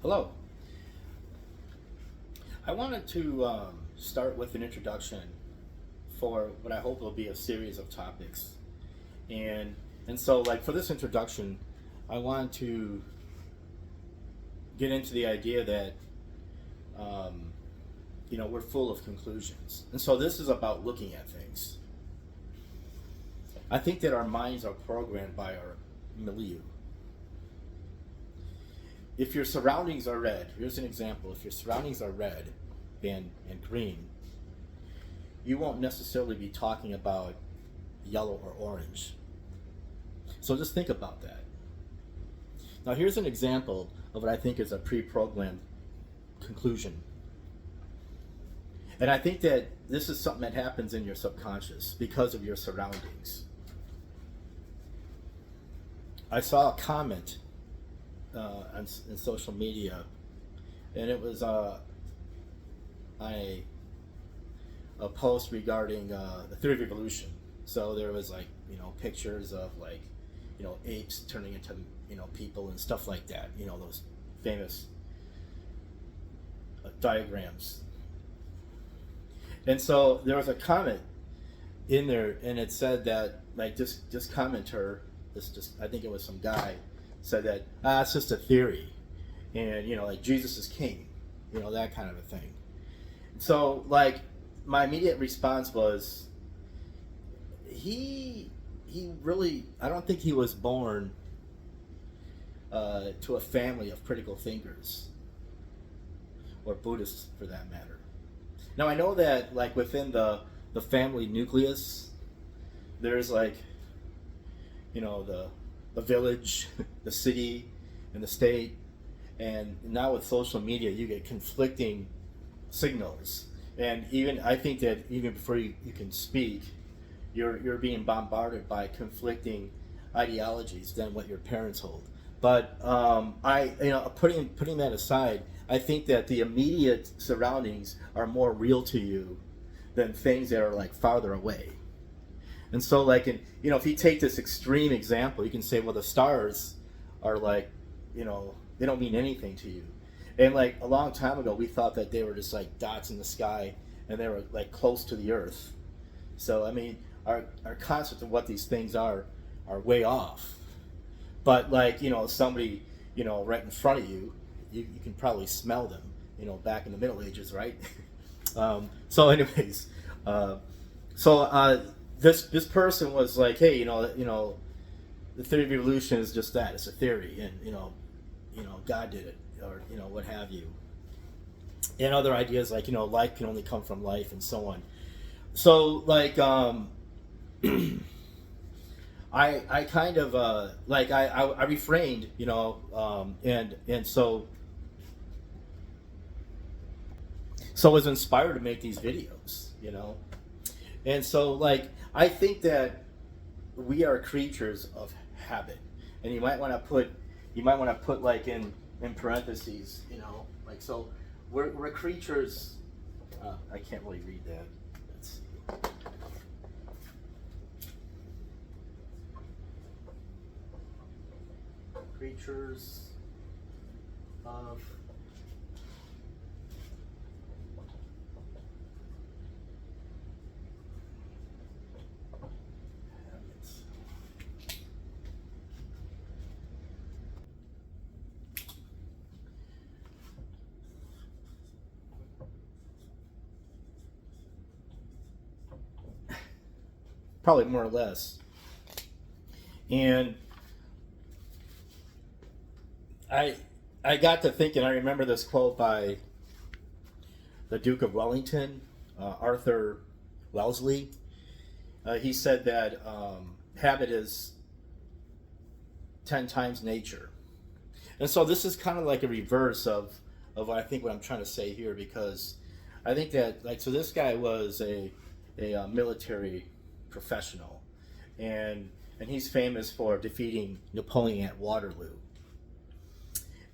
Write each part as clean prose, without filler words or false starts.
Hello. I wanted to start with an introduction for what I hope will be a series of topics, and so like for this introduction, I want to get into the idea that um, we're full of conclusions, and so this is about looking at things. I think that our minds are programmed by our milieu. If your surroundings are red, here's an example. If your surroundings are red and green, you won't necessarily be talking about yellow or orange. So just think about that. Now, here's an example of what I think is a pre programmed conclusion. And I think that this is something that happens in your subconscious because of your surroundings. I saw a comment in social media, and it was a post regarding the theory of evolution. So there was pictures of apes turning into people and stuff like that. Those famous diagrams. And so there was a comment in there, and it said that this commenter, I think it was some guy, said that it's just a theory, and Jesus is king, that kind of a thing. So my immediate response was, he really, I don't think he was born to a family of critical thinkers, or Buddhists for that matter. Now I know that within the family nucleus, there's the village, the city, and the state, and now with social media, you get conflicting signals. And even I think that even before you can speak, you're being bombarded by conflicting ideologies than what your parents hold. But putting that aside, I think that the immediate surroundings are more real to you than things that are farther away. And so if you take this extreme example, you can say, well, the stars are they don't mean anything to you. And a long time ago, we thought that they were just dots in the sky, and they were close to the earth. So I mean, our concept of what these things are way off. But somebody right in front of you, you can probably smell them. Back in the Middle Ages, right? So anyways, this person was like, hey, the theory of evolution is just that. It's a theory, and God did it, or what have you. And other ideas life can only come from life, and so on. So I kind of I refrained, and so was inspired to make these videos, and so I think that we are creatures of habit, and you might want to put in parentheses, so we're creatures. I can't really read that. Let's see. Creatures of habits. Probably more or less. And I got to thinking. I remember this quote by the Duke of Wellington, Arthur Wellesley. He said that habit is 10 times nature, and so this is kind of like a reverse of what I think what I'm trying to say here, because I think that so this guy was a military professional, and he's famous for defeating Napoleon at Waterloo.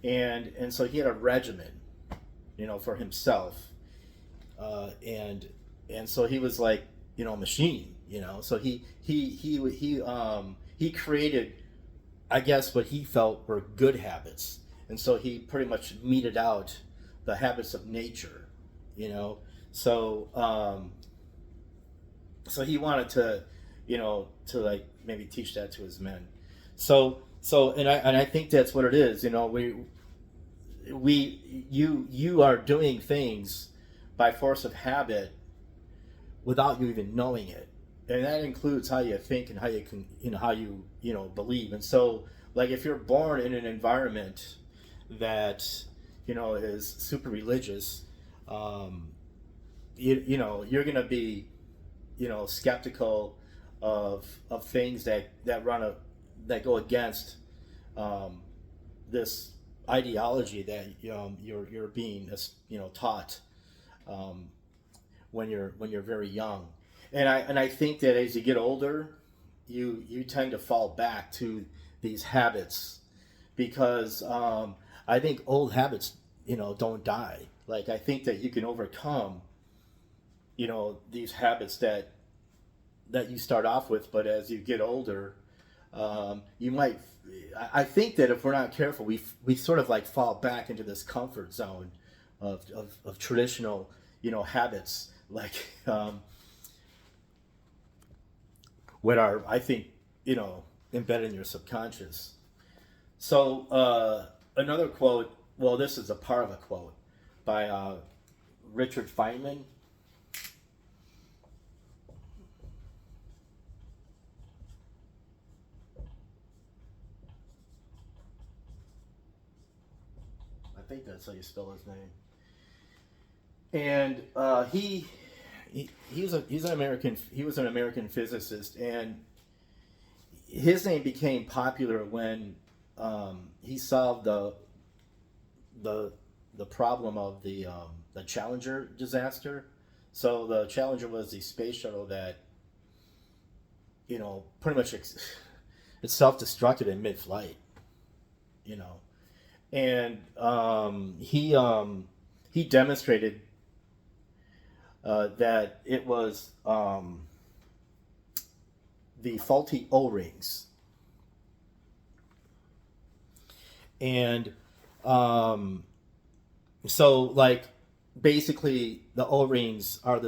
And so he had a regimen, for himself, and so he was a machine, So he created, I guess, what he felt were good habits, and so he pretty much meted out the habits of nature, you know. So so he wanted to, to like maybe teach that to his men. So and I think that's what it is. You are doing things by force of habit without you even knowing it, and that includes how you think and how you can, how you believe. And so, like, if you're born in an environment that is super religious, you're gonna be skeptical of things that go against this ideology that you're being taught um, when you're very young. And I think that as you get older, you tend to fall back to these habits because I think old habits don't die. Like, I think that you can overcome these habits that you start off with, but as you get older, you might. I think that if we're not careful, we sort of like fall back into this comfort zone of traditional habits, like what are, I think, embedded in your subconscious. So another quote. Well, this is a part of a quote by Richard Feynman. I think that's how you spell his name. And he was an American physicist, and his name became popular when he solved the the problem of the Challenger disaster. So the Challenger was the space shuttle that pretty much it self-destructed in mid-flight, you know, and he demonstrated that it was the faulty O-rings, and um, so like basically the O-rings are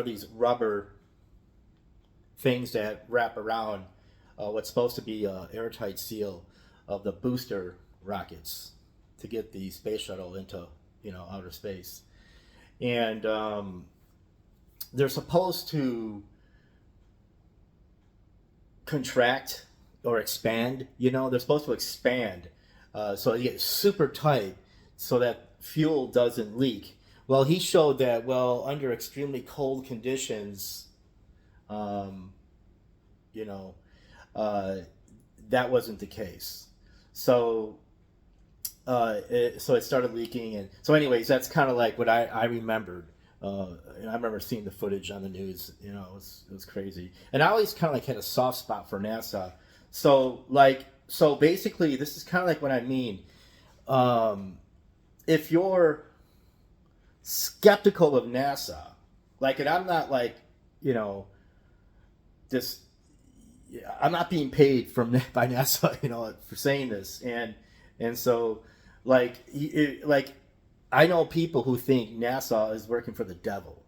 these rubber things that wrap around what's supposed to be a airtight seal of the booster rockets to get the space shuttle into outer space, and they're supposed to contract or expand. They're supposed to expand, so they get super tight so that fuel doesn't leak. Well, he showed that under extremely cold conditions, um, you know, uh, that wasn't the case. So so it started leaking, and so anyways, that's kind of like what I remembered. And I remember seeing the footage on the news. It was crazy, and I always kind of like had a soft spot for NASA. So basically, this is kind of like what I mean. Um, if you're skeptical of NASA, like, and I'm not like, you know, this, I'm not being paid by NASA, for saying this, and so like I know people who think NASA is working for the devil,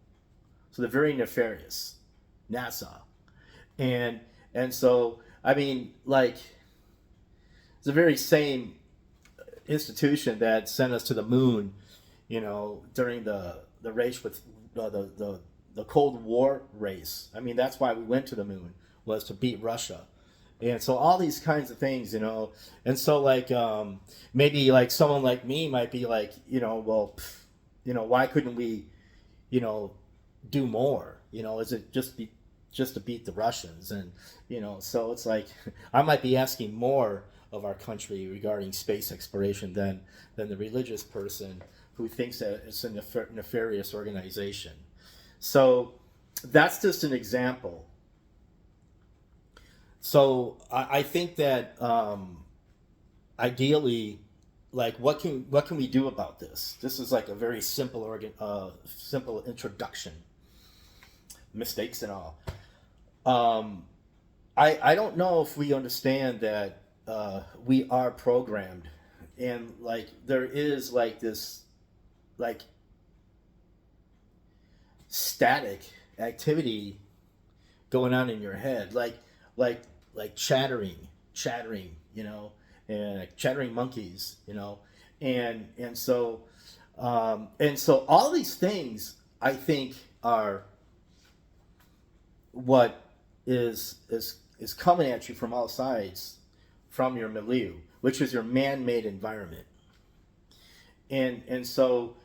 so they're very nefarious, NASA, and so I mean, like, it's the very same institution that sent us to the moon, during the race with the Cold War race. I mean, that's why we went to the moon, was to beat Russia. And so all these kinds of things, and so like maybe like someone like me might be like, well, why couldn't we, you know, do more? Is it just to beat the Russians? And so it's like I might be asking more of our country regarding space exploration than the religious person who thinks that it's a nefarious organization. So that's just an example. So I think that ideally, like, what can we do about this? This is like a very simple introduction, mistakes and all. Um, I don't know if we understand that we are programmed like there is like this like static activity going on in your head, like like chattering, and like chattering monkeys, and so all these things I think are what is coming at you from all sides from your milieu, which is your man-made environment, and so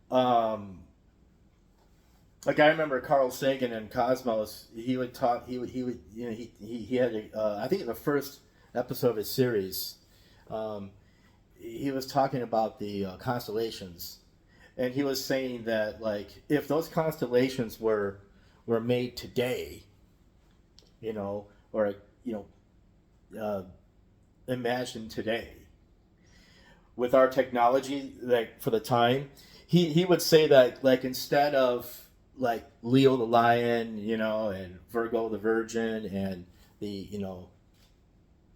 um, like I remember Carl Sagan and Cosmos. He would talk. He would he had I think in the first episode of his series, um, he was talking about the constellations, and he was saying that like if those constellations were made today, or uh, imagined today with our technology, like for the time, he would say that like instead of like Leo the lion, and Virgo the virgin, and the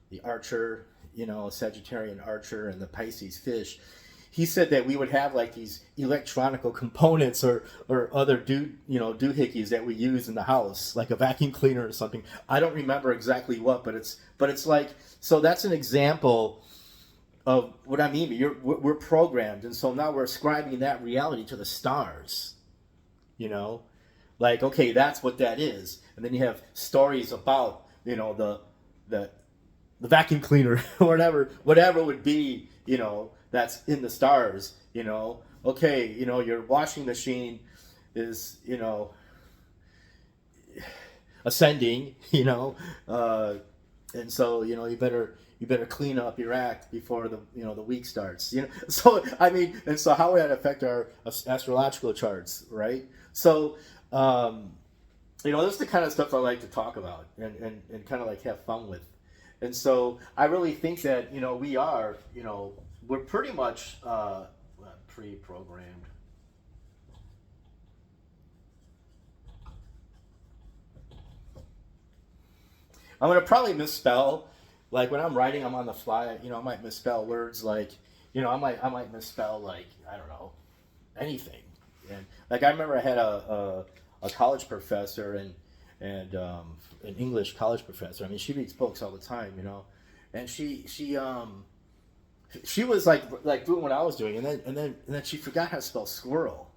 the archer, Sagittarian archer, and the Pisces fish. He said that we would have like these electronical components or other doohickeys that we use in the house, like a vacuum cleaner or something. I don't remember exactly what, but it's like, so that's an example of what I mean. We're programmed, and so now we're ascribing that reality to the stars. You know, like okay, that's what that is, and then you have stories about the the vacuum cleaner or whatever it would be, that's in the stars, okay, your washing machine is, ascending, and so, you better clean up your act before the week starts, so I mean, and so how would that affect our astrological charts, right? So this is the kind of stuff I like to talk about and kind of like have fun with. And so I really think that, we're pretty much pre-programmed. I'm going to probably misspell. Like when I'm writing, I'm on the fly, I might misspell words like, I might misspell like, I don't know, anything. And like I remember I had a college professor and an English college professor. I mean, she reads books all the time, and she was like doing what I was doing, and then she forgot how to spell squirrel,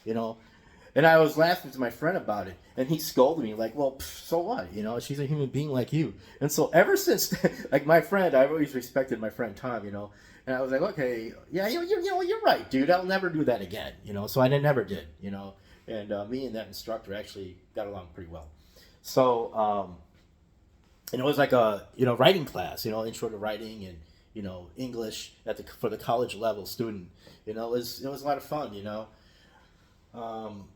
you know, and I was laughing to my friend about it, and he scolded me like, "Well, so what? She's a human being like you." And so ever since, like my friend, I've always respected my friend Tom, and I was like, "Okay, yeah, you're right, dude. I'll never do that again." So I never did, and me and that instructor actually got along pretty well. So, and it was like a writing class, intro to writing and English for the college level student. It was a lot of fun. Um,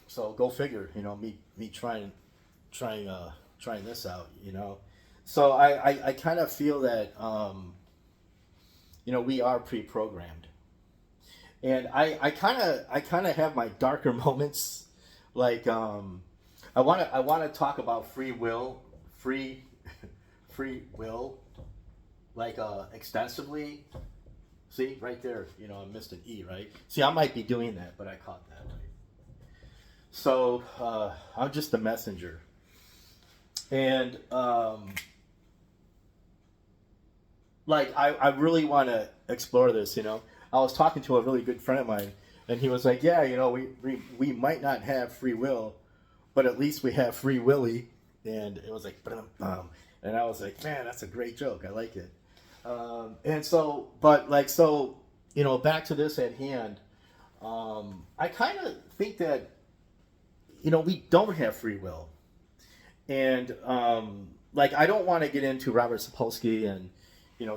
so go figure. Me trying this out. So I kind of feel that we are pre-programmed, and I kind of have my darker moments, like I want to talk about free free will, like extensively. See right there, I missed an E, right? See, I might be doing that, but I caught that right. So I'm just the messenger, and like I really want to explore this. I was talking to a really good friend of mine, and he was like, "Yeah, we might not have free will, but at least we have free willy." And it was like, and I was like, "Man, that's a great joke. I like it." And so, but like, so back to this at hand. I kind of think that we don't have free will, and like I don't want to get into Robert Sapolsky and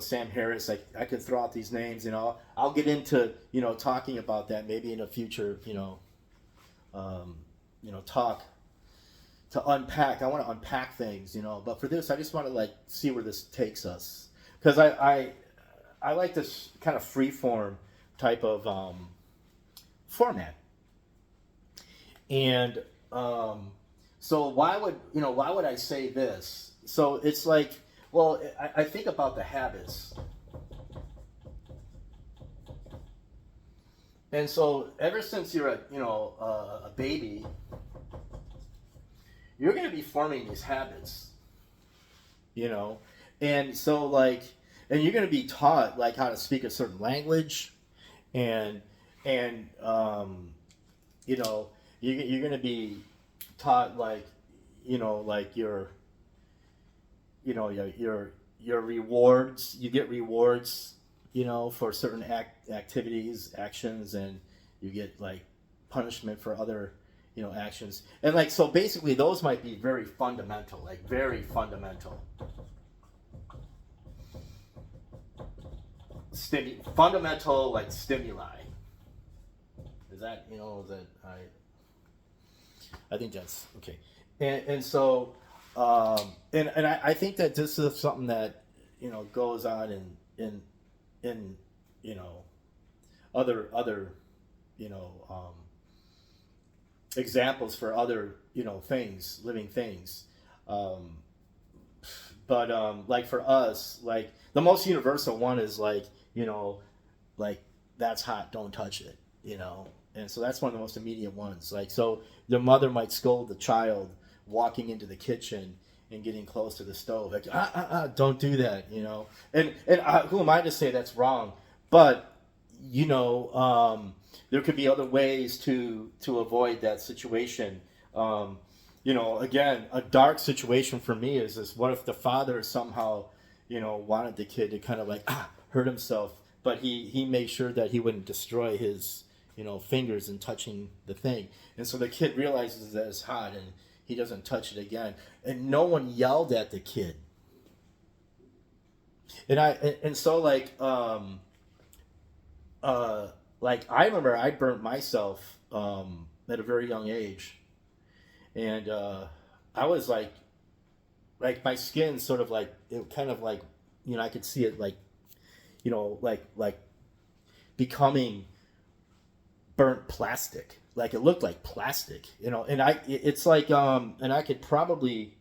Sam Harris. I could throw out these names. I'll get into talking about that maybe in a future talk to unpack. I want to unpack things, but for this, I just want to like see where this takes us because I like this kind of free form type of format. And so why would I say this? So it's like, well, I think about the habits And so ever since you're a baby, you're going to be forming these habits, you know, and so like, and you're going to be taught like how to speak a certain language, and and you know, you're going to be taught like, like your rewards. You get rewards, for certain activities, actions, and you get like punishment for other, actions. And like, so basically, those might be very fundamental, like very fundamental, fundamental like stimuli. Is that is that I think that's okay. And so, and I think that this is something that goes on in you know other you know examples for other things, living things. Um, but like for us, like the most universal one is like like that's hot, don't touch it, and so that's one of the most immediate ones. Like, so the mother might scold the child walking into the kitchen and getting close to the stove, like don't do that, and who am I to say that's wrong? But there could be other ways to avoid that situation. um, Again, a dark situation for me is this: what if the father somehow wanted the kid to kind of like hurt himself, but he made sure that he wouldn't destroy his fingers in touching the thing, and so the kid realizes that it's hot and he doesn't touch it again, and no one yelled at the kid. And so like I remember I burnt myself at a very young age, and I was like my skin sort of like it kind of like I could see it like like becoming burnt plastic. Like it looked like plastic, and it's like and I could probably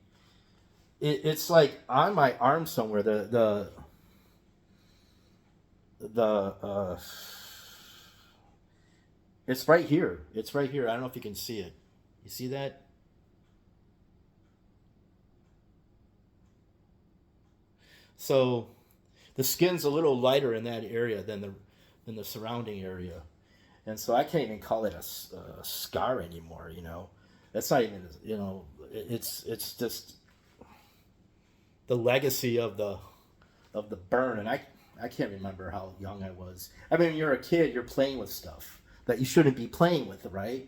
it's like on my arm somewhere. The It's right here. It's right here. I don't know if you can see it. You see that? So the skin's a little lighter in that area than the surrounding area, and so I can't even call it a scar anymore. That's not even it's just the legacy of the burn, and I can't remember how young I was. I mean, you're a kid, you're playing with stuff that you shouldn't be playing with, right?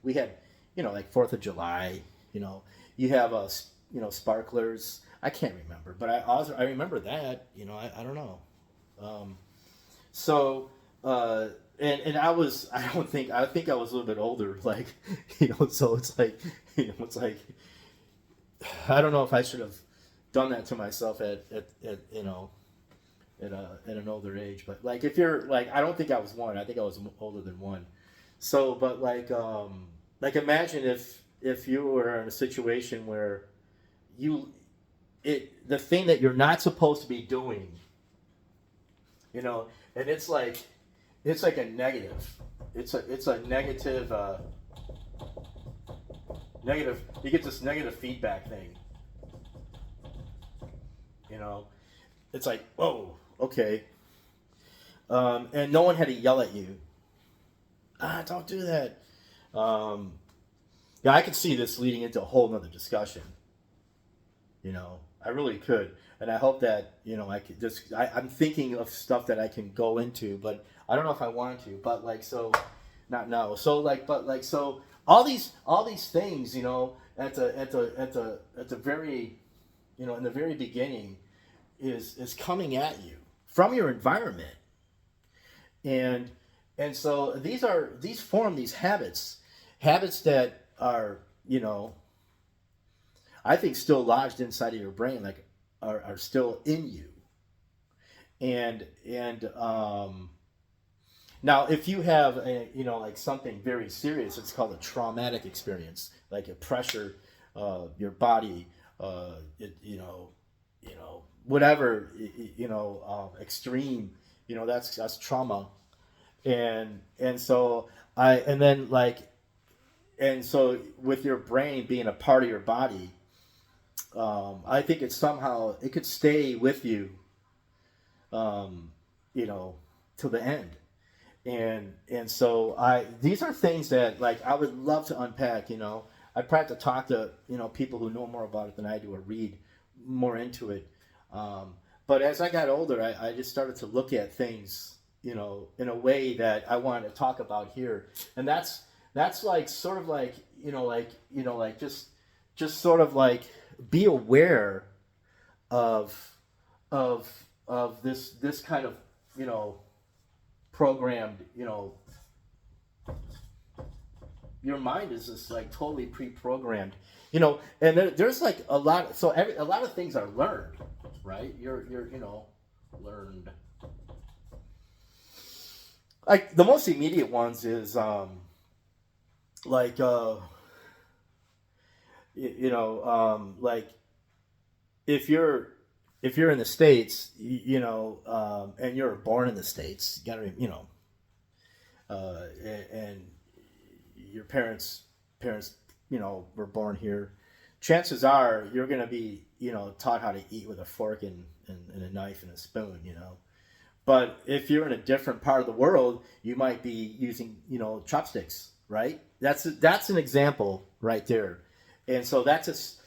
We had, like Fourth of July. You know, you have sparklers. I can't remember, but I remember that. I don't know. Um, so and I don't think I think I was a little bit older, like so it's like it's like I don't know if I should have done that to myself at at an older age. But like if you're like, I don't think I was one. I think I was older than one. So, but like imagine if you were in a situation where you the thing that you're not supposed to be doing, and it's like a negative. It's a negative negative. You get this negative feedback thing. You know, it's like, whoa, okay, and no one had to yell at you. Don't do that. Um, yeah, I could see this leading into a whole nother discussion. I really could, and I hope that I could just. I'm thinking of stuff that I can go into, but I don't know if I want to. But like, so, not now. So like, but like, so all these things, at the very, in the very beginning, is coming at you from your environment, and so these form these habits that are I think still lodged inside of your brain, like are still in you, and now if you have like something very serious, it's called a traumatic experience, like a pressure, your body, whatever, extreme, that's trauma. And so and then like, and so with your brain being a part of your body, I think it's somehow it could stay with you, um, you know, to the end. And so these are things that like I would love to unpack. I'd probably have to talk to people who know more about it than I do, or read more into it. Um, but as I got older, I just started to look at things, in a way that I wanted to talk about here, and that's like sort of like like just sort of like be aware of this kind of you know programmed. Your mind is just like totally pre-programmed. And there's like a lot. So a lot of things are learned, right? You're learned. Like the most immediate ones is like like if you're in the states, and you're born in the states, you gotta and your parents were born here. Chances are you're gonna be taught how to eat with a fork and a knife and a spoon. But if you're in a different part of the world, you might be using chopsticks, right? That's an example right there. And so that's just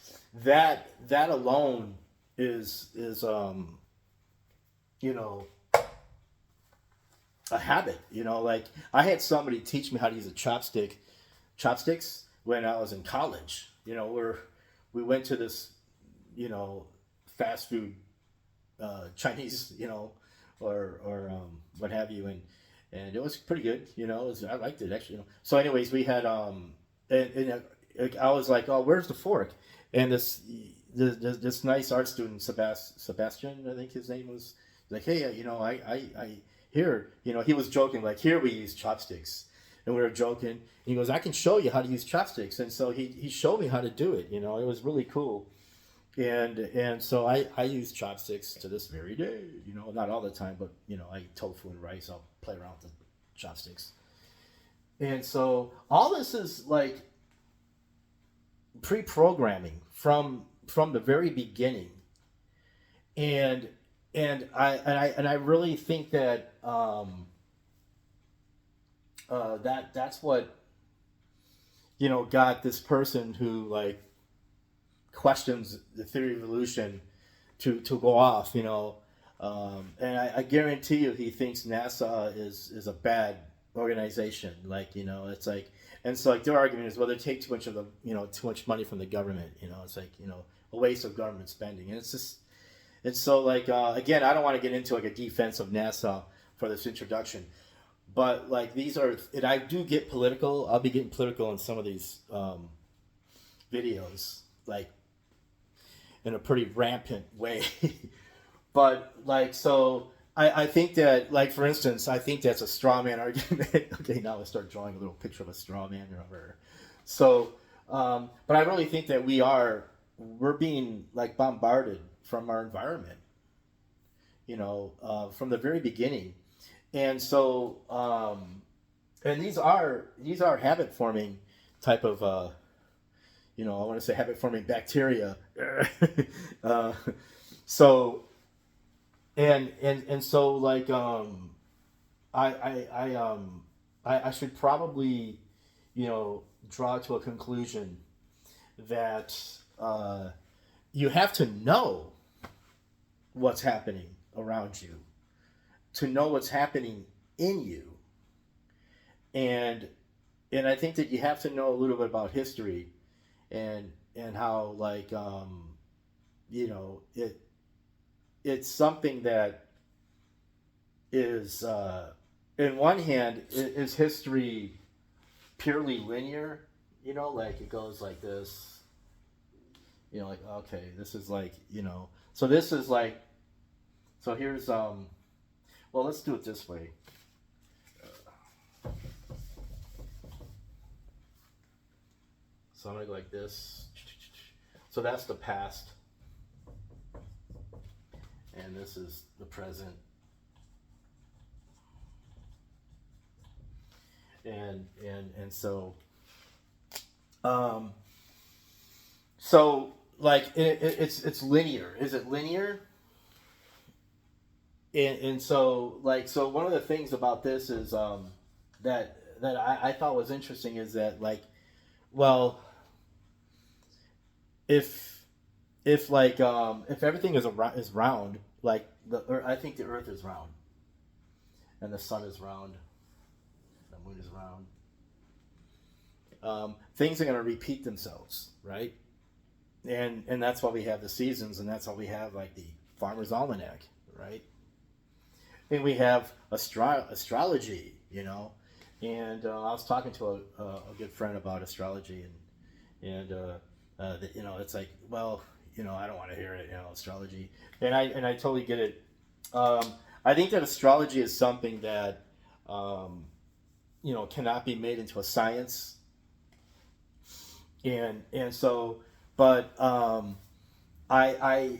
that alone is you know a habit. Like I had somebody teach me how to use a chopsticks when I was in college. We went to this fast food, Chinese, or what have you, and it was pretty good. I liked it actually. So, anyways, we had and I was like, "Oh, where's the fork?" And this nice art student, Sebastian, I think his name was, like, "Hey, I here, he was joking, like, here we use chopsticks." And we were joking. He goes, "I can show you how to use chopsticks." And so he showed me how to do it. It was really cool. And so I use chopsticks to this very day. Not all the time, but I eat tofu and rice. I'll play around with the chopsticks. And so all this is like pre-programming from the very beginning. And I really think that that's what got this person who like questions the theory of evolution to go off. And I guarantee you he thinks NASA is a bad organization. Like it's like, and so like their argument is, well, they take too much of the too much money from the government. It's like a waste of government spending, and it's just. And so, like, again, I don't want to get into like a defense of NASA for this introduction, but like these are, and I do get political. I'll be getting political in some of these videos, like in a pretty rampant way. But like, so I think that, like, for instance, I think that's a straw man argument. Okay, now I start drawing a little picture of a straw man. Or so, but I really think that we're being like bombarded from our environment, from the very beginning. And so, and these are habit forming type of, I want to say habit forming bacteria. uh, so, and so like, I should probably, draw to a conclusion that, you have to know what's happening around you to know what's happening in you. And and I think that you have to know a little bit about history, and how, like, it's something that is, in one hand, is history purely linear. Like it goes like this. Like, okay, this is like, so this is like, so here's, well, let's do it this way. So I'm gonna go like this. So that's the past, and this is the present. and so um, so like it's linear. Is it linear? And so like so one of the things about this is that I thought was interesting is that like well if if everything is round like I think the Earth is round and the sun is round, the moon is round. Things are going to repeat themselves, right? And that's why we have the seasons, and that's why we have like the Farmer's Almanac, right? And we have astrology, you know. And I was talking to a good friend about astrology, you know, it's like, well, you know, I don't want to hear it, you know, astrology, and I totally get it. I think that astrology is something that you know cannot be made into a science, and so, but I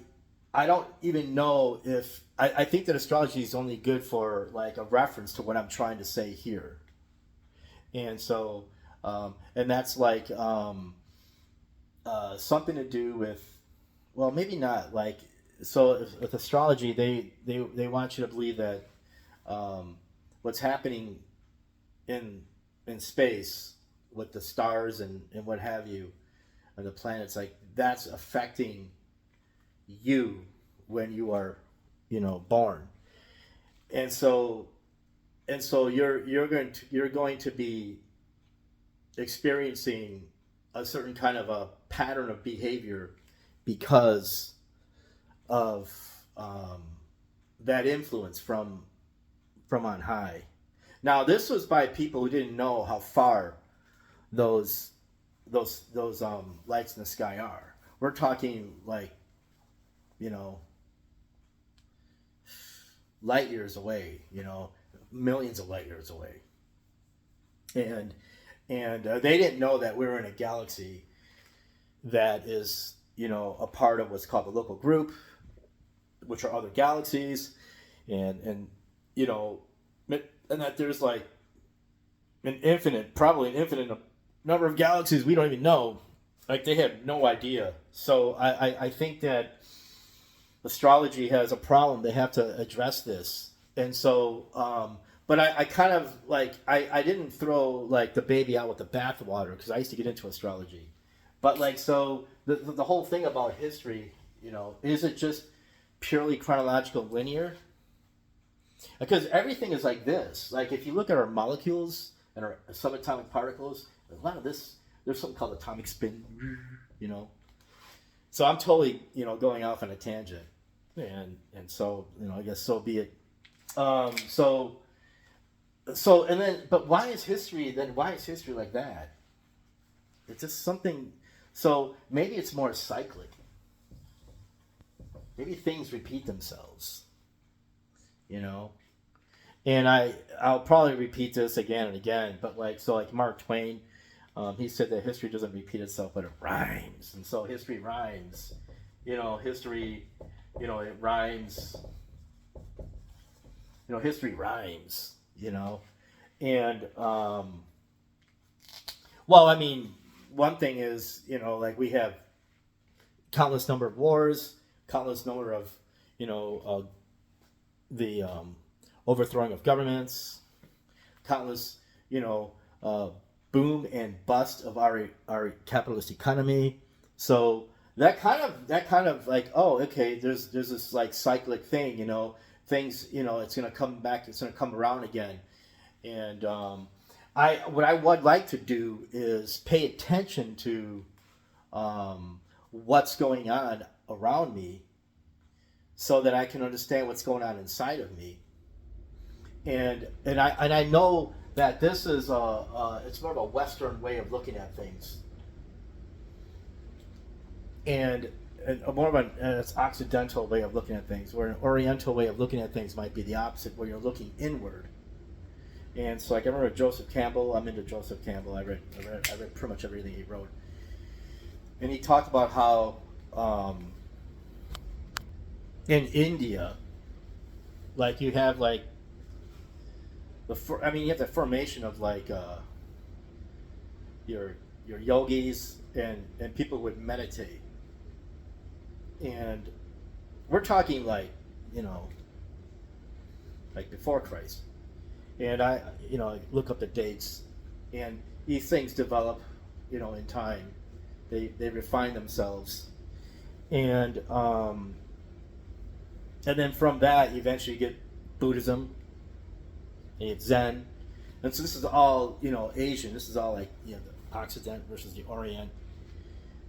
I don't even know if I think that astrology is only good for like a reference to what I'm trying to say here, and so and that's like something to do with well maybe not like so with astrology they want you to believe that what's happening in space with the stars and what have you and the planets like that's affecting you when you are you know born and so you're going to be experiencing a certain kind of a pattern of behavior because of that influence from on high. Now this was by people who didn't know how far those those lights in the sky are. We're talking like you know light years away, you know, millions of light years away, and they didn't know that we were in a galaxy that is you know a part of what's called the local group, which are other galaxies, and you know, and that there's like probably an infinite number of galaxies we don't even know. Like they had no idea. So I think that astrology has a problem. They have to address this, and so but I kind of like I didn't throw like the baby out with the bathwater because I used to get into astrology, but like so the whole thing about history, you know, is it just purely chronological linear? Because everything is like this. Like if you look at our molecules and our subatomic particles, a lot of this there's something called atomic spin, you know. So I'm totally you know going off on a tangent, and so you know I guess so be it. So and then but why is history then why is history like that? It's just something. So maybe it's more cyclic. Maybe things repeat themselves, you know. And I'll probably repeat this again and again, but like so like Mark Twain, he said that history doesn't repeat itself, but it rhymes, and so history rhymes. You know, history, you know, it rhymes. You know, history rhymes. You know, and well, I mean, one thing is you know like we have countless number of wars, countless number of you know the overthrowing of governments, countless you know boom and bust of our capitalist economy. So that kind of like oh okay there's this like cyclic thing you know things you know it's gonna come back it's gonna come around again and I what I would like to do is pay attention to what's going on around me so that I can understand what's going on inside of me and I know that this is it's more of a Western way of looking at things and a more of an it's Occidental way of looking at things where an Oriental way of looking at things might be the opposite where you're looking inward and so like I remember Joseph Campbell. I'm into Joseph Campbell. I read pretty much everything he wrote and he talked about how in India like you have like I mean, you have the formation of like your yogis and people who would meditate, and we're talking like, you know, like before Christ. And I, you know, look up the dates, and these things develop, you know, in time. They refine themselves, and then from that you eventually get Buddhism, and you get Zen, and so this is all, you know, Asian. This is all like, you know, the Occident versus the Orient,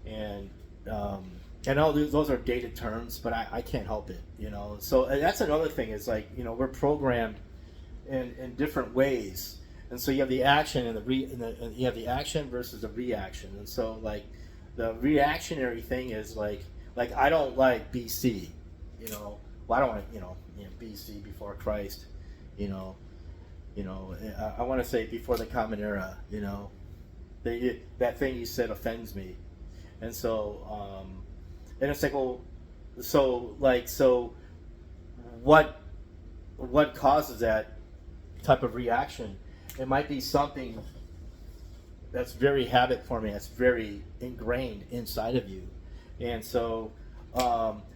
and and all those are dated terms, but I can't help it, you know. So that's another thing is like, you know, we're programmed in different ways, and so you have the action and you have the action versus the reaction, and so like the reactionary thing is like I don't like BC, you know. Well, I don't want to, you know, BC before Christ, you know, I want to say before the Common Era, you know. That thing you said offends me, and so and it's like, well, so what causes that type of reaction? It might be something that's very habit forming, that's very ingrained inside of you, and so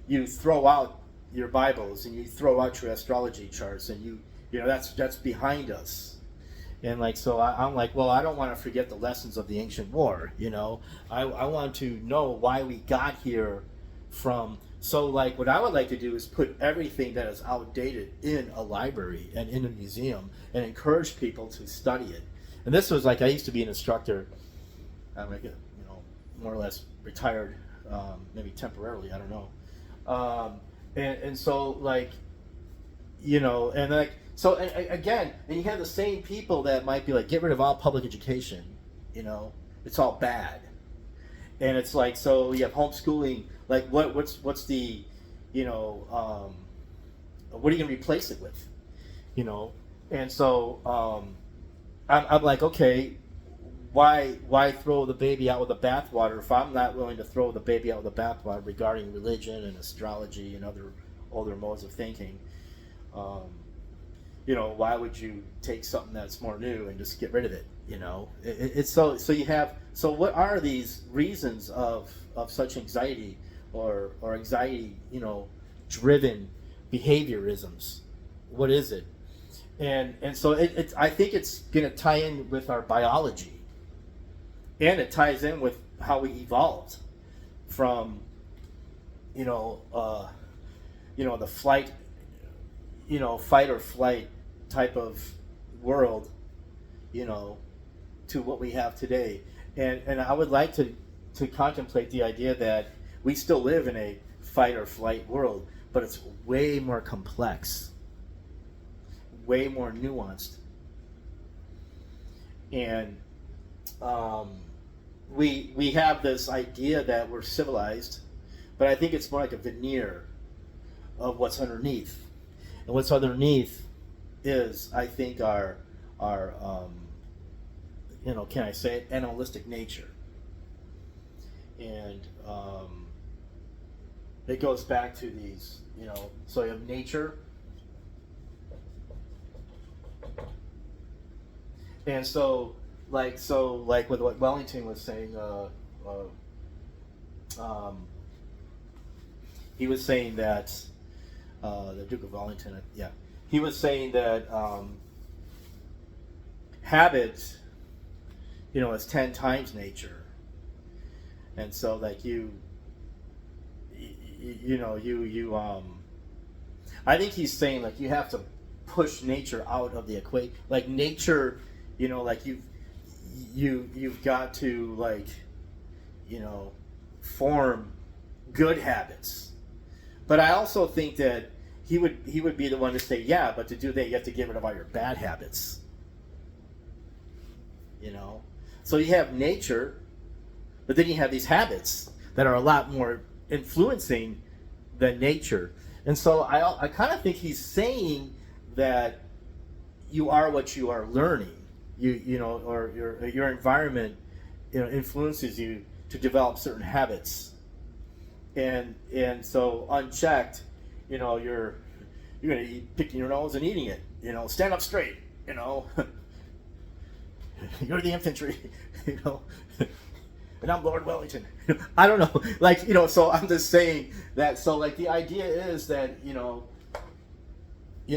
you throw out your Bibles and you throw out your astrology charts, and you know that's behind us. And like, so I'm like, well, I don't want to forget the lessons of the ancient war, you know. I want to know why we got here from. So like, what I would like to do is put everything that is outdated in a library and in a museum, and encourage people to study it. And this was like, I used to be an instructor. I'm like, you know, more or less retired, maybe temporarily, I don't know. And so like, you know, and like, so again, and you have the same people that might be like, get rid of all public education, you know, it's all bad. And it's like, so you have homeschooling, like what's the, you know, what are you gonna replace it with, you know? And so I'm like, okay, why throw the baby out with the bathwater if I'm not willing to throw the baby out with the bathwater regarding religion and astrology and other older modes of thinking? You know, why would you take something that's more new and just get rid of it? You know, it's so you have, so what are these reasons of such anxiety or anxiety, you know, driven behaviorisms? What is it? And so it I think it's going to tie in with our biology, and it ties in with how we evolved from, you know, the flight, you know, fight or flight type of world, you know, to what we have today. And I would like to contemplate the idea that we still live in a fight or flight world, but it's way more complex, way more nuanced. And we have this idea that we're civilized, but I think it's more like a veneer of what's underneath. And what's underneath is, I think, our you know, can I say it, animalistic nature. And it goes back to these, you know, so you have nature, and so like with what Wellington was saying, he was saying that the Duke of Wellington, yeah, he was saying that habit, you know, is 10 times nature. And so like you know, I think he's saying like you have to push nature out of the equation. Like nature, you know, like you've got to, like, you know, form good habits. But I also think that he would be the one to say, yeah, but to do that you have to get rid of all your bad habits. You know? So you have nature, but then you have these habits that are a lot more influencing than nature. And so I kind of think he's saying that you are what you are learning. You know, or your environment, you know, influences you to develop certain habits. And so unchecked, you know, you're going to be picking your nose and eating it. You know, stand up straight. you know, you're the infantry, you know, and I'm Lord Wellington. I don't know, like, so I'm just saying that. So like the idea is that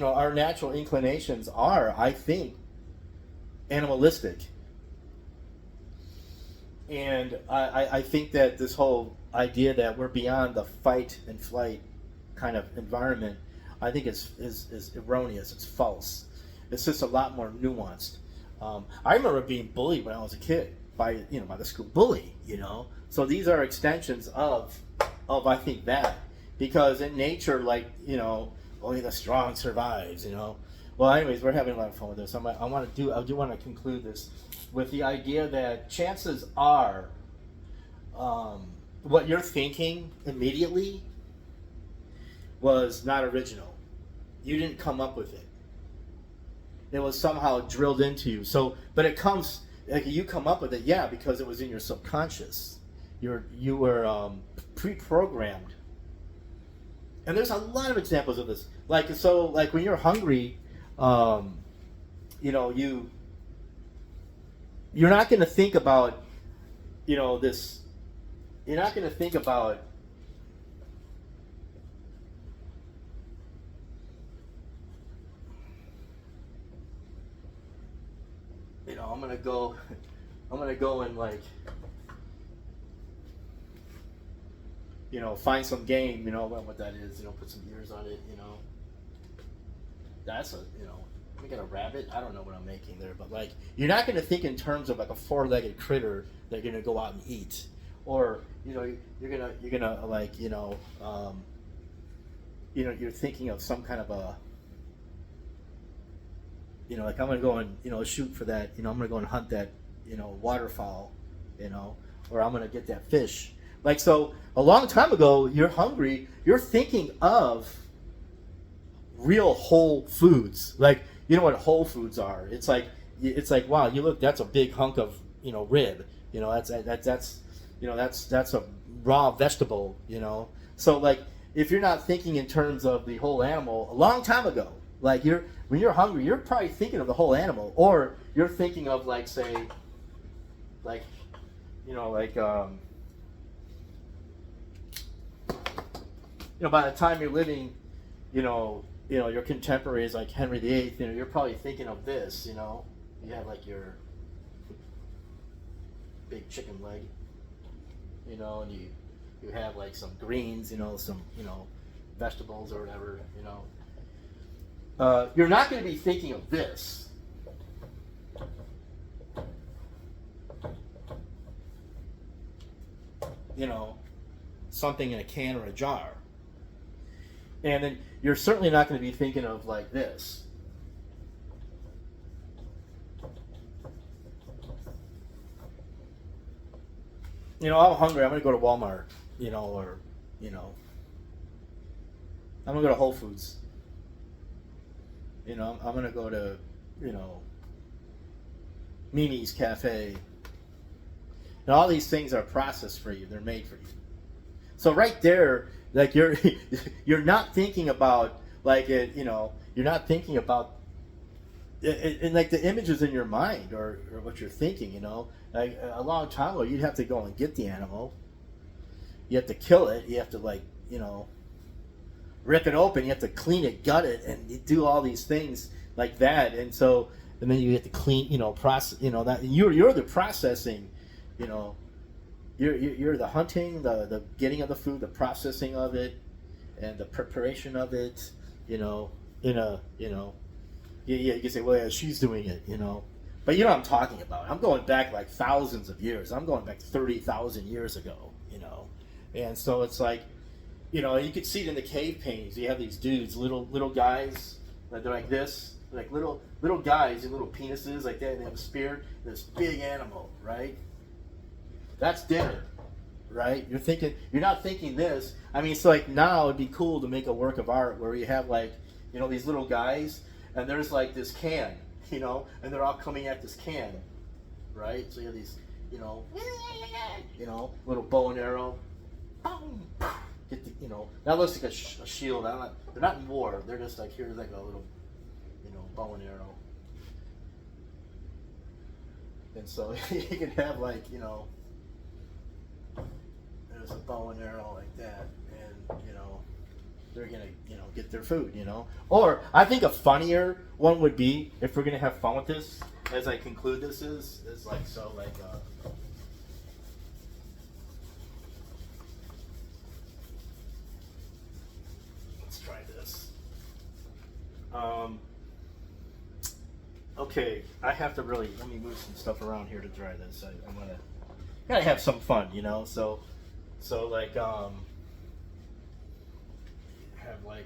our natural inclinations are, I think, animalistic, and I think that this whole idea that we're beyond the fight and flight kind of environment, I think is erroneous. It's false. It's just a lot more nuanced. I remember being bullied when I was a kid by the school bully. So these are extensions of I think that, because in nature, like, only the strong survives. Well, anyways, we're having a lot of fun with this. I do want to conclude this with the idea that chances are, what you're thinking immediately was not original. You didn't come up with it. It was somehow drilled into you. So, but it comes, like, you come up with it, yeah, because it was in your subconscious. You were pre-programmed. And there's a lot of examples of this. Like when you're hungry, you're not going to think about, this. You're not going to think about, I'm going to go and, like, find some game, what that is, put some ears on it, that's we got a rabbit. I don't know what I'm making there, but, like, you're not going to think in terms of, like, a four-legged critter that you're going to go out and eat, or you're gonna like you're thinking of some kind of a like, I'm gonna go and shoot for that, I'm gonna go and hunt that waterfowl, or I'm gonna get that fish. Like, so a long time ago, you're hungry, you're thinking of real whole foods. Like, what whole foods are. It's like, wow, you look, that's a big hunk of rib. That's a raw vegetable. So, like, if you're not thinking in terms of the whole animal, a long time ago, like, when you're hungry, you're probably thinking of the whole animal, or you're thinking of, like, say, like, by the time you're living, your contemporaries like Henry VIII, you're probably thinking of this, you have, like, your big chicken leg, and you have, like, some greens, some, vegetables or whatever, you're not going to be thinking of this. Something in a can or a jar. And then you're certainly not going to be thinking of, like, this. I'm hungry. I'm going to go to Walmart, or, I'm going to go to Whole Foods. I'm going to go to, Mimi's Cafe. And all these things are processed for you. They're made for you. So right there, like, you're not thinking about, like, it, you're not thinking about it, and, like, the images in your mind, or what you're thinking, like, a long time ago, you'd have to go and get the animal. You have to kill it. You have to, like, rip it open. You have to clean it, gut it, and you do all these things like that. And then you have to clean, process, that you're the processing, You're the hunting, the getting of the food, the processing of it, and the preparation of it. You can say, well, yeah, she's doing it. But you know what I'm talking about. I'm going back, like, thousands of years. I'm going back 30,000 years ago. And so it's like, you could see it in the cave paintings. You have these dudes, little guys, they're like this, like little guys and little penises like that, and they have a spear. And this big animal, right? That's dinner, right? You're not thinking this. I mean, it's like, now it'd be cool to make a work of art where you have, like, these little guys, and there's, like, this can, and they're all coming at this can, right? So you have these, little bow and arrow. Get the, that looks like a shield. They're not in war. They're just like, here's, like, a little, bow and arrow. And so you can have like, there's a bow and arrow like that, and they're gonna get their food. Or I think a funnier one would be, if we're gonna have fun with this as I conclude this, is like, so like let's try this. Um, okay, I have to really let me move some stuff around here to dry this. I'm gonna gotta have some fun. So like have like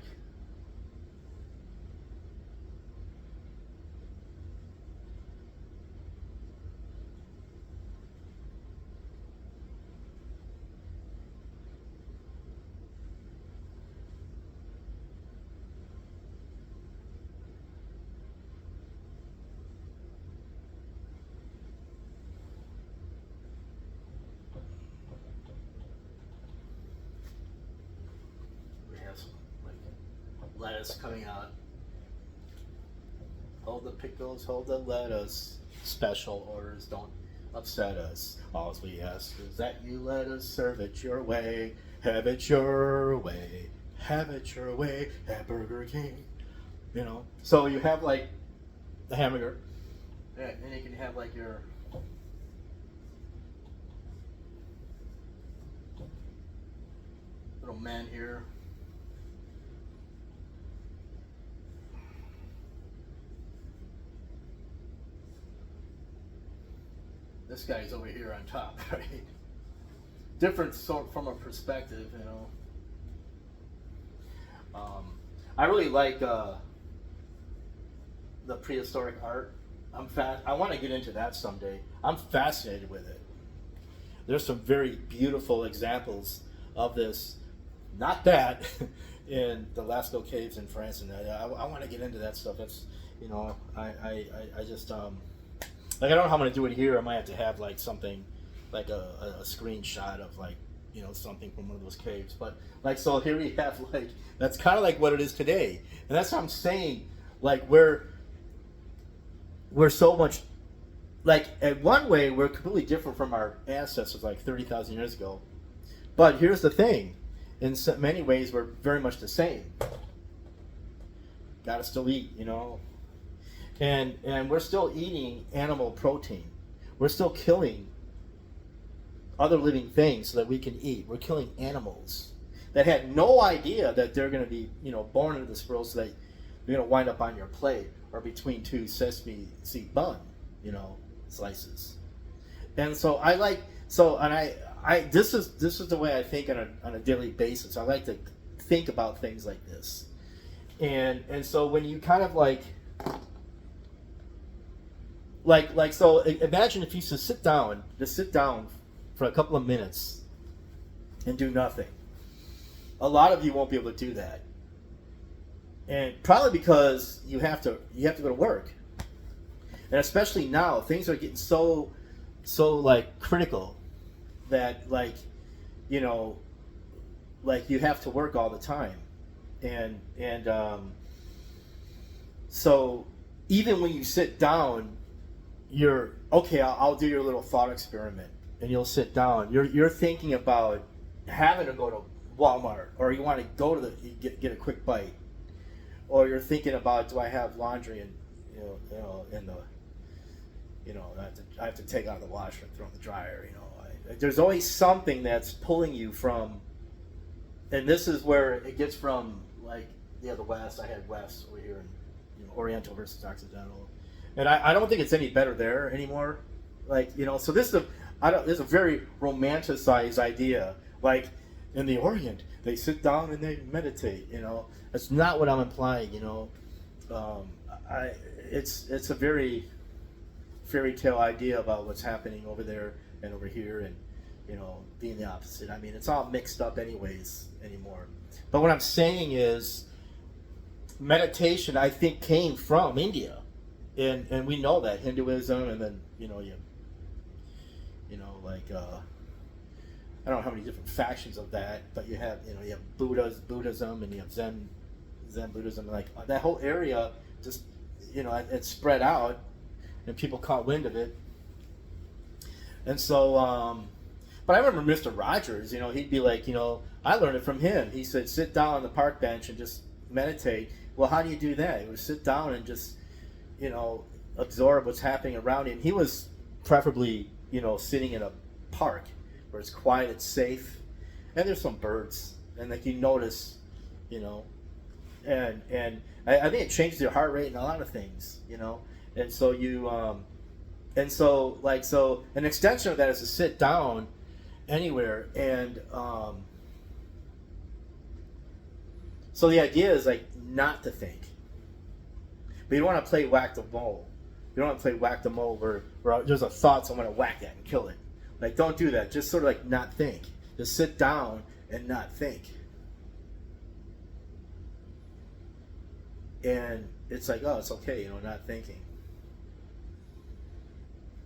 we have some like lettuce coming out. Hold the pickles, hold the lettuce. Special orders don't upset us. All we ask is that you let us serve it your way. Have it your way. Have it your way at Burger King. So you have like the hamburger. Yeah, and you can have like your little man here. This guy's over here on top, right? Different sort from a perspective. I really like the prehistoric art. I want to get into that someday. I'm fascinated with it. There's some very beautiful examples of this. Not that in the Lascaux caves in France, and I want to get into that stuff. That's I just like, I don't know how I'm gonna do it here. I might have to have like something, like a screenshot of like something from one of those caves. But like, so here we have like, that's kind of like what it is today, and that's what I'm saying. Like we're so much, like, in one way we're completely different from our ancestors like 30,000 years ago. But here's the thing: in so many ways we're very much the same. Gotta still eat. And we're still eating animal protein. We're still killing other living things so that we can eat. We're killing animals that had no idea that they're going to be, born into this world, so that they're going to wind up on your plate or between two sesame seed bun, slices. And so this is the way I think on a daily basis. I like to think about things like this. And so when you kind of so imagine if you just sit down for a couple of minutes and do nothing. A lot of you won't be able to do that, and probably because you have to go to work, and especially now things are getting so like critical that you have to work all the time, and so even when you sit down, you're okay. I'll do your little thought experiment, and you'll sit down. You're thinking about having to go to Walmart, or you want to go to get a quick bite, or you're thinking about, do I have laundry and in the I have to take out the washer and throw in the dryer. There's always something that's pulling you from, and this is where it gets from the West. I had West over here, and Oriental versus Occidental. And I don't think it's any better there anymore. So this is a very romanticized idea. Like, in the Orient, they sit down and they meditate. That's not what I'm implying. It's a very fairy tale idea about what's happening over there and over here, and being the opposite. I mean, it's all mixed up anyways anymore. But what I'm saying is, meditation, I think, came from India. And we know that Hinduism, and then I don't know how many different factions of that, but you have Buddhism, and you have Zen Buddhism, like that whole area. Just it spread out, and people caught wind of it, And so, but I remember Mr. Rogers, he'd be like, I learned it from him. He said, sit down on the park bench and just meditate. Well, how do you do that? He would sit down and just, absorb what's happening around him. He was preferably, sitting in a park where it's quiet, it's safe, and there's some birds, and like you notice, and I think it changes your heart rate and a lot of things, and so so an extension of that is to sit down anywhere, and so the idea is like not to think, but you don't want to play whack-the-mole. You don't want to play whack-the-mole where there's a thought, so I'm going to whack that and kill it. Like, don't do that. Just sort of like not think. Just sit down and not think. And it's like, oh, it's okay, not thinking.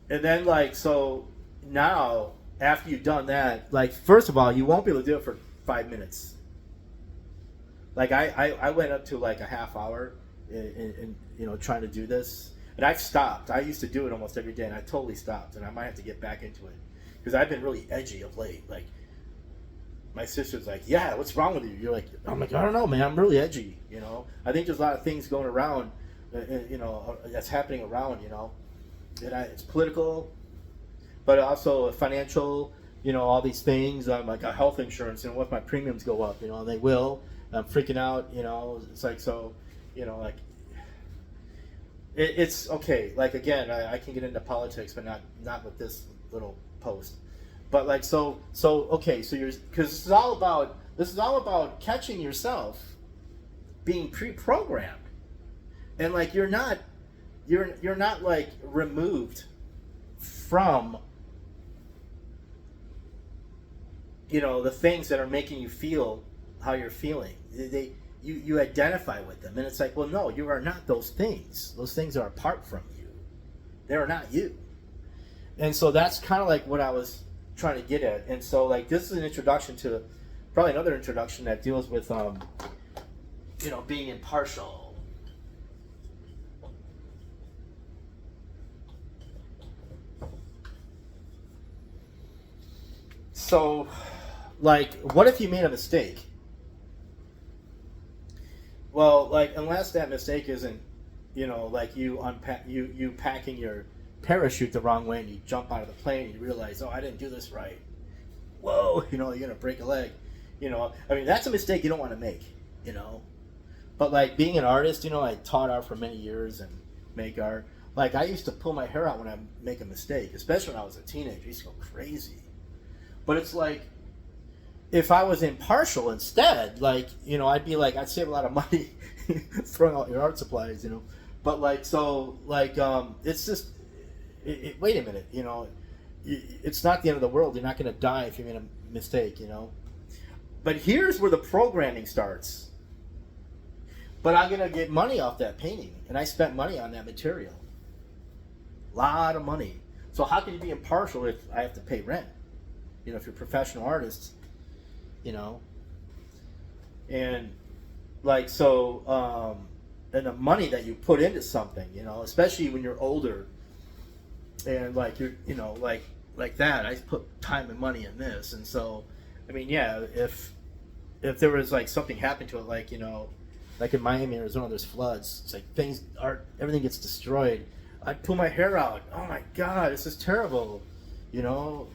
And then, like, so now, after you've done that, like, first of all, you won't be able to do it for 5 minutes. Like, I went up to like a half hour in trying to do this. And I've stopped. I used to do it almost every day, and I totally stopped. And I might have to get back into it because I've been really edgy of late. Like, my sister's like, "Yeah, what's wrong with you?" You're like, "I'm like, I don't know, man. I'm really edgy. I think there's a lot of things going around, that's happening around. And it's political, but also financial. All these things. Like a health insurance. What if my premiums go up? And they will. I'm freaking out. It's like so. Like." It's okay. Like again, I can get into politics, but not with this little post. But like so okay. So you're because this is all about catching yourself being pre-programmed, and like you're not like removed from the things that are making you feel how you're feeling. You identify with them, and it's like, well, no, you are not those things. Those things are apart from you. They are not you. And so that's kind of like what I was trying to get at. And so like this is an introduction to probably another introduction that deals with being impartial. So like, what if you made a mistake? Well, like, unless that mistake isn't, like you packing your parachute the wrong way and you jump out of the plane and you realize, oh, I didn't do this right. Whoa, you're going to break a leg. I mean, that's a mistake you don't want to make, But, like, being an artist, I taught art for many years and make art. Like, I used to pull my hair out when I make a mistake, especially when I was a teenager. I used to go crazy. But it's like, if I was impartial instead, like, I'd be like, I'd save a lot of money throwing out your art supplies, But like, so like, it's just, wait a minute, it's not the end of the world. You're not going to die if you made a mistake, But here's where the programming starts. But I'm going to get money off that painting, and I spent money on that material. A lot of money. So how can you be impartial if I have to pay rent? If you're a professional artist. And like so and the money that you put into something, especially when you're older, and like you're like that, I put time and money in this. And so I mean, yeah, if there was like something happened to it, like like in Miami, Arizona, there's floods, it's like everything gets destroyed. I'd pull my hair out. Oh my god, this is terrible.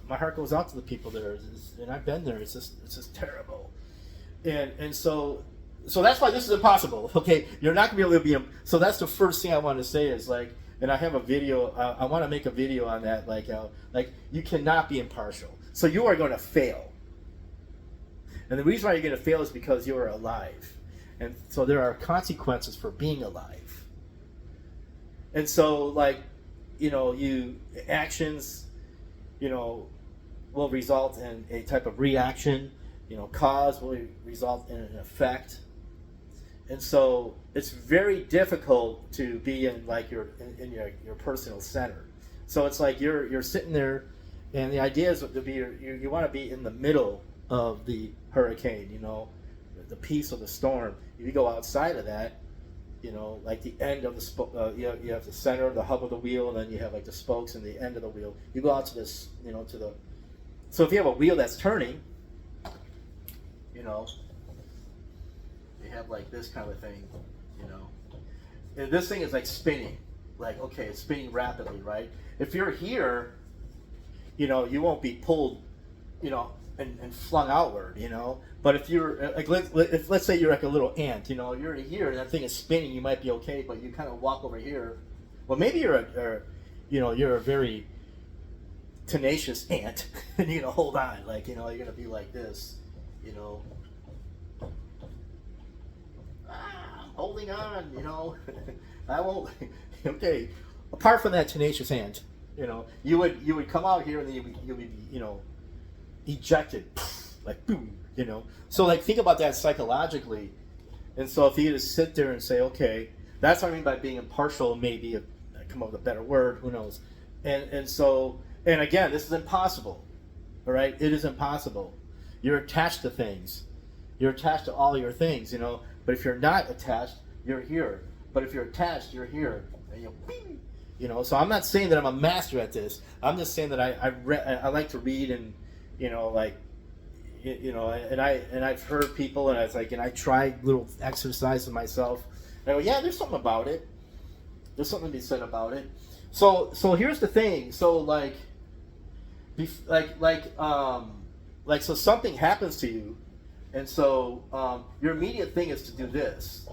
My heart goes out to the people there, and I've been there. It's just terrible, and so that's why this is impossible. Okay, you're not gonna be able to be. So that's the first thing I want to say is like, and I have a video. I want to make a video on that. Like you cannot be impartial. So you are going to fail, and the reason why you're going to fail is because you are alive, and so there are consequences for being alive. And so like, you actions. Will result in a type of reaction. Cause will result in an effect. And so it's very difficult to be in like your personal center. So it's like you're sitting there, and the idea is to be you want to be in the middle of the hurricane. The peace of the storm. If you go outside of that, like the end of the spoke. You have the center, the hub of the wheel, and then you have like the spokes and the end of the wheel. You go out to this, to the. So if you have a wheel that's turning, you know, you have like this kind of thing, and this thing is like spinning, like okay, it's spinning rapidly, right? If you're here, you won't be pulled, and flung outward, But if you're like, let's say you're like a little ant, you're here and that thing is spinning, you might be okay, but you kind of walk over here. Well, maybe you're a very tenacious ant, and you're gonna hold on, like you're gonna be like this, I'm holding on, I won't. Okay, apart from that tenacious ant, you would come out here and then you would be, ejected, like boom, So like think about that psychologically, and so if you just sit there and say, okay, that's what I mean by being impartial. Maybe I come up with a better word, who knows? And again, this is impossible. All right, it is impossible. You're attached to things. You're attached to all your things, But if you're not attached, you're here. But if you're attached, you're here. And So I'm not saying that I'm a master at this. I'm just saying that I like to read and and I've heard people, and I tried little exercises myself. And I go, yeah, there's something about it. There's something to be said about it. So here's the thing. So so something happens to you, and so your immediate thing is to do this.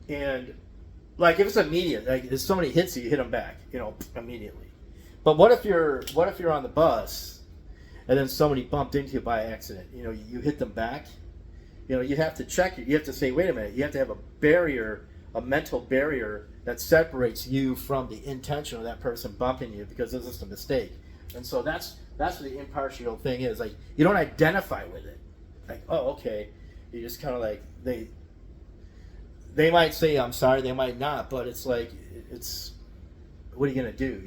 And like if it's immediate, like if somebody hits you, you hit them back, immediately. But what if you're on the bus, and then somebody bumped into you by accident? You hit them back. You have to check it. You have to say, wait a minute. You have to have a barrier, a mental barrier that separates you from the intention of that person bumping you, because it's just a mistake. And so that's what the impartial thing is. Like you don't identify with it. Like, oh, okay. You just kind of like they might say I'm sorry, they might not, but it's like what are you gonna do,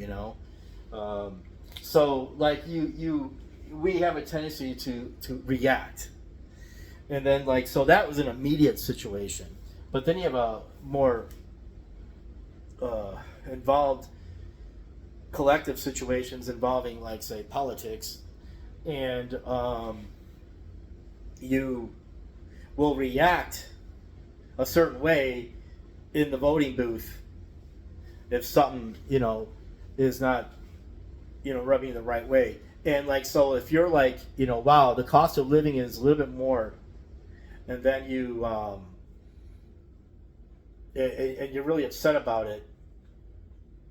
So like we have a tendency to react, and then so that was an immediate situation, but then you have a more involved collective situations involving say politics, and you will react a certain way in the voting booth if something is not rubbing the right way. And so if you're wow, the cost of living is a little bit more, and then you and you're really upset about it,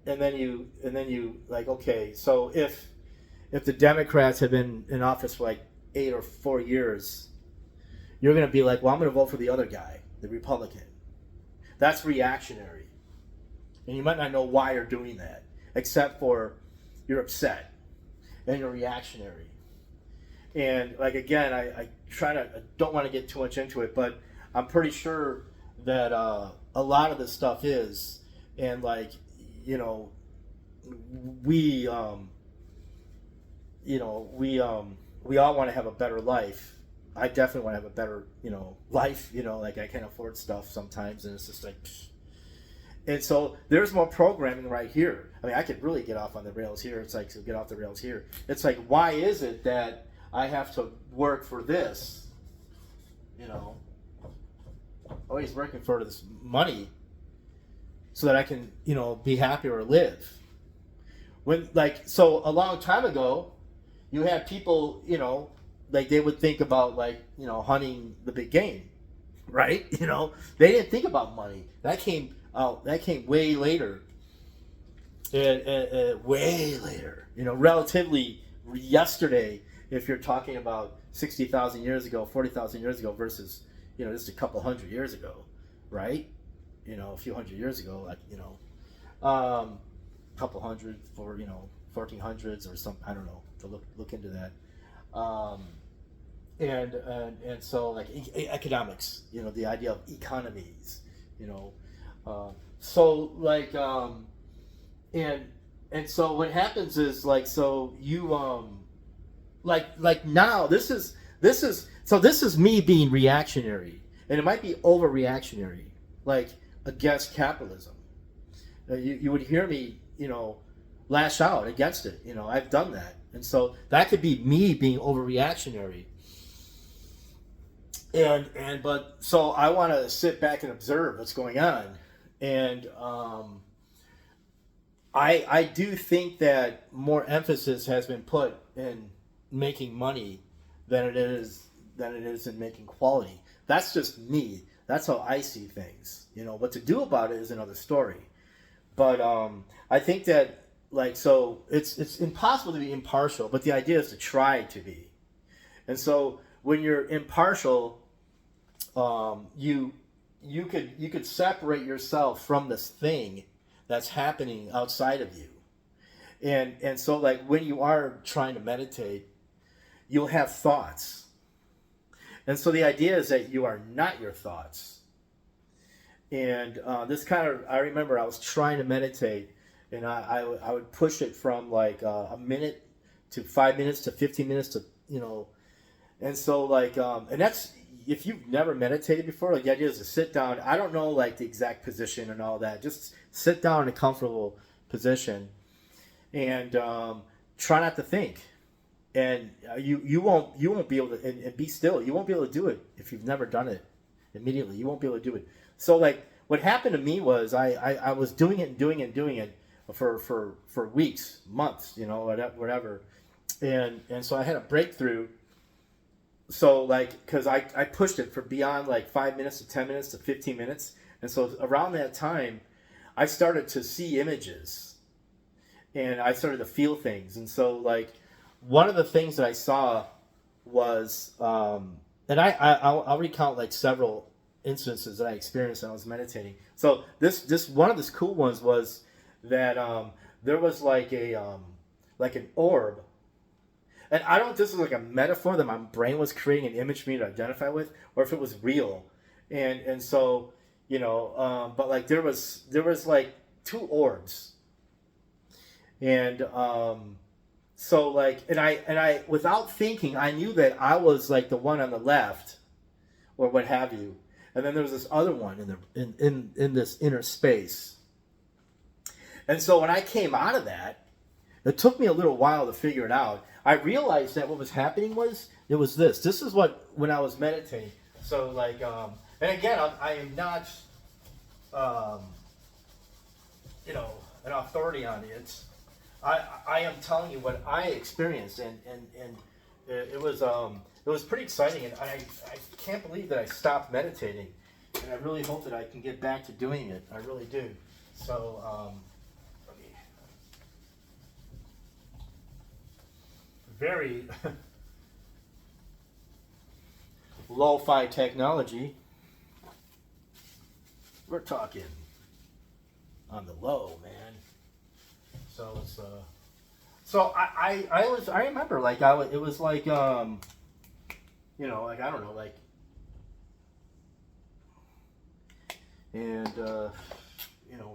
and then you okay, so if the Democrats have been in office for 8 or 4 years, you're going to be well, I'm going to vote for the other guy, the Republican. That's reactionary. And you might not know why you're doing that, except for you're upset and you're reactionary. And again, I don't want to get too much into it, but I'm pretty sure that a lot of this stuff is, and we all want to have a better life. I definitely want to have a better, life, I can't afford stuff sometimes, and it's just pfft. And so there's more programming right here. I mean, I could really get off on the rails here. It's so get off the rails here. It's why is it that I have to work for this? Always working for this money so that I can, be happy or live. When, so a long time ago, you had people, they would think about hunting the big game, right? They didn't think about money. That came way later, way later. Relatively yesterday, if you're talking about 60,000 years ago, 40,000 years ago versus just a couple hundred years ago, right? A few hundred years ago, couple hundred for 1400s or something. I don't know, to look into that. And so economics, the idea of economies, so and so what happens is so you like now this is me being reactionary, and it might be overreactionary, like against capitalism. You would hear me, lash out against it. I've done that, and so that could be me being overreactionary. But so I want to sit back and observe what's going on, and I do think that more emphasis has been put in making money than it is in making quality. That's just me. That's how I see things. What to do about it is another story. But I think that, so it's impossible to be impartial, but the idea is to try to be. And so when you're impartial, you could separate yourself from this thing that's happening outside of you. And so, like, when you are trying to meditate, you'll have thoughts. And so the idea is that you are not your thoughts. And this kind of, I remember I was trying to meditate, and I would push it from like a minute to 5 minutes to 15 minutes to. And so, like, and that's, if you've never meditated before, like, the idea is to sit down. I don't know, like, the exact position and all that. Just sit down in a comfortable position and try not to think. And you won't be able to, and be still. You won't be able to do it if you've never done it immediately. You won't be able to do it. So, like, what happened to me was I was doing it and doing it and doing it for weeks, months, whatever. And so I had a breakthrough. So, like, because I pushed it for beyond like 5 minutes to 10 minutes to 15 minutes. And so around that time, I started to see images and I started to feel things. And so, like, one of the things that I saw was, and I'll recount like several instances that I experienced when I was meditating. So this one of the cool ones was that there was like an orb. And I don't know if this was like a metaphor that my brain was creating an image for me to identify with, or if it was real. And so, but like there was like two orbs. And so, like, and I without thinking, I knew that I was like the one on the left, or what have you. And then there was this other one in this inner space. And so when I came out of that, it took me a little while to figure it out. I realized that what was happening was, it was this. This is what, when I was meditating. So, like, and again, I am not, an authority on it. I am telling you what I experienced, and it was pretty exciting, and I can't believe that I stopped meditating, and I really hope that I can get back to doing it. I really do. So, very lo-fi technology. We're talking on the low, man. So it's so I remember, like, it was like like, I don't know, like, and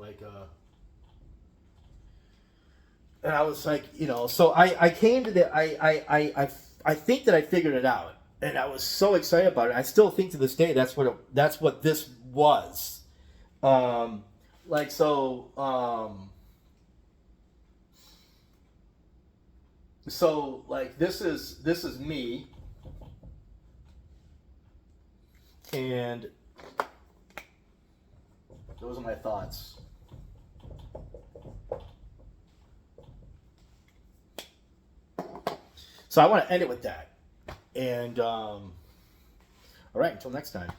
like, and I was like, so I came to the, I think that I figured it out, and I was so excited about it. I still think to this day that's what this was, like, so so, like, this is me, and those are my thoughts. So I want to end it with that. And all right, until next time.